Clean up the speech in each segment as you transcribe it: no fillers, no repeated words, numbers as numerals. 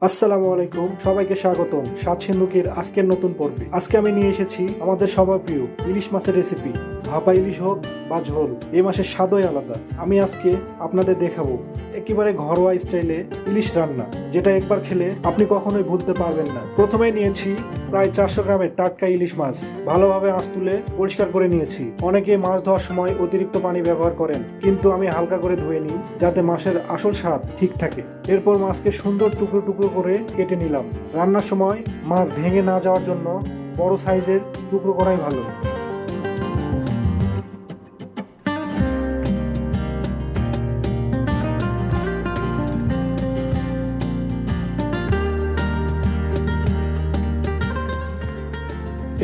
আসসালামু আলাইকুম, সবাইকে স্বাগতম স্বাদ সিন্ধুকের আজকের নতুন পর্বে। আজকে আমি নিয়ে এসেছি আমাদের সবার প্রিয় ইলিশ মাছের রেসিপি। ভাপা ইলিশ হোক বা ঝোল, এই মাসের স্বাদই আলাদা। আমি আজকে আপনাদের দেখাবো একেবারে ঘরোয়া স্টাইলে ইলিশ রান্না, যেটা একবার খেলে আপনি কখনোই ভুলতে পারবেন না। প্রথমে নিয়েছি প্রায় 400 গ্রামের টাটকা ইলিশ মাছ। ভালোভাবে আঁচ তুলে পরিষ্কার করে নিয়েছি। অনেকে মাছ ধোয়ার সময় অতিরিক্ত পানি ব্যবহার করেন, কিন্তু আমি হালকা করে ধুয়ে নিই যাতে মাছের আসল স্বাদ ঠিক থাকে। এরপর মাছকে সুন্দর টুকরো টুকরো করে কেটে নিলাম। রান্নার সময় মাছ ভেঙে না যাওয়ার জন্য বড় সাইজের টুকরো করাই ভালো।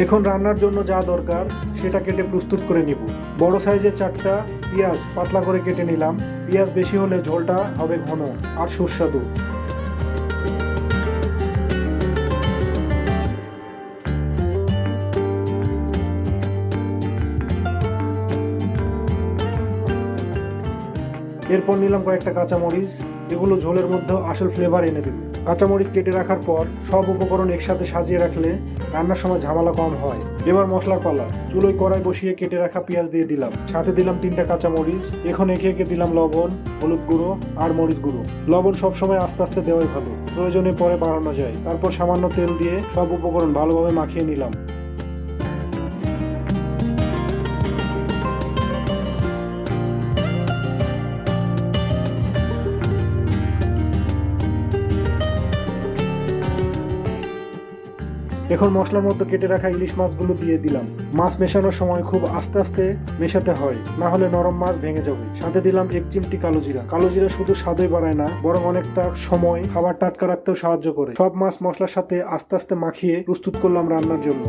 এখন রান্নার জন্য যা দরকার সেটা কেটে প্রস্তুত করে নিব। বড় সাইজের 4টা পেঁয়াজ পাতলা করে কেটে নিলাম। পেঁয়াজ বেশি হলে ঝোলটা হবে ঘন আর সুস্বাদু। এরপর নিলাম কয়েকটা কাঁচামরিচ, এগুলো ঝোলের মধ্যে আসল ফ্লেভার এনে দেবে। কাঁচামরিচ কেটে রাখার পর সব উপকরণ একসাথে সাজিয়ে রাখলে রান্নার সময় ঝামেলা কম হয়। এবার মশলার পালা। চুলোয় কড়াই বসিয়ে কেটে রাখা পেঁয়াজ দিয়ে দিলাম, সাথে দিলাম 3টা কাঁচামরিচ। এখন একে একে দিলাম লবণ, হলুদ গুঁড়ো আর মরিচ গুঁড়ো। লবণ সবসময় আস্তে আস্তে দেওয়াই ভালো, প্রয়োজনে পরে বাড়ানো যায়। তারপর সামান্য তেল দিয়ে সব উপকরণ ভালোভাবে মাখিয়ে নিলাম। এখন মশলার মধ্যে কেটে রাখা ইলিশ মাছগুলো দিয়ে দিলাম। মাছ মেশানোর সময় খুব আস্তে আস্তে মেশাতে হয়, না হলে নরম মাছ ভেঙে যাবে। সাথে দিলাম 1 চিমটি কালো জিরা। কালো জিরা শুধু স্বাদই বাড়ায় না, বরং অনেকটা সময় খাবার টাটকা রাখতেও সাহায্য করে। সব মাছ মশলার সাথে আস্তে আস্তে মাখিয়ে প্রস্তুত করলাম রান্নার জন্য।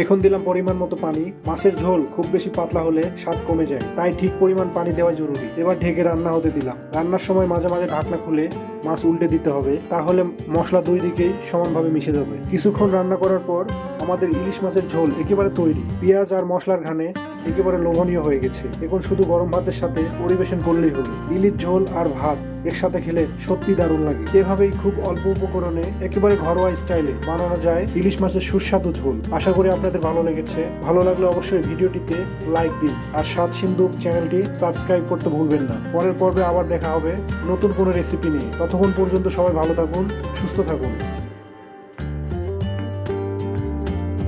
এখন দিলাম পরিমাণ মতো পানি। মাছের ঝোল খুব বেশি পাতলা হলে স্বাদ কমে যায়, তাই ঠিক পরিমাণ পানি দেওয়া জরুরি। এবার ঢেকে রান্না হতে দিলাম। রান্নার সময় মাঝে মাঝে ঢাকনা খুলে মাছ উল্টে দিতে হবে, তাহলে মশলা দুই দিকেই সমানভাবে মিশে যাবে। কিছুক্ষণ রান্না করার পর আমাদের ইলিশ মাছের ঝোল একেবারে তৈরি। পেঁয়াজ আর মশলার ঘ্রাণে একেবারে লোভনীয় হয়ে গেছে। এখন শুধু গরম ভাতের সাথে পরিবেশন করলেই হলো। ইলিশ ঝোল আর ভাত একসাথে খেলে সত্যি দারুণ লাগে। এভাবেই খুব অল্প উপকরণে একেবারে ঘরোয়া স্টাইলে বানানো যায় ইলিশ মাছের সুস্বাদু ঝোল। আশা করি আপনাদের ভালো লেগেছে। ভালো লাগলে অবশ্যই ভিডিওটিতে লাইক দিন আর স্বাদ সিন্ধুক চ্যানেলটি সাবস্ক্রাইব করতে ভুলবেন না। পরের পর্বে আবার দেখা হবে নতুন কোনো রেসিপি নিয়ে। ততক্ষণ পর্যন্ত সবাই ভালো থাকুন, সুস্থ থাকুন।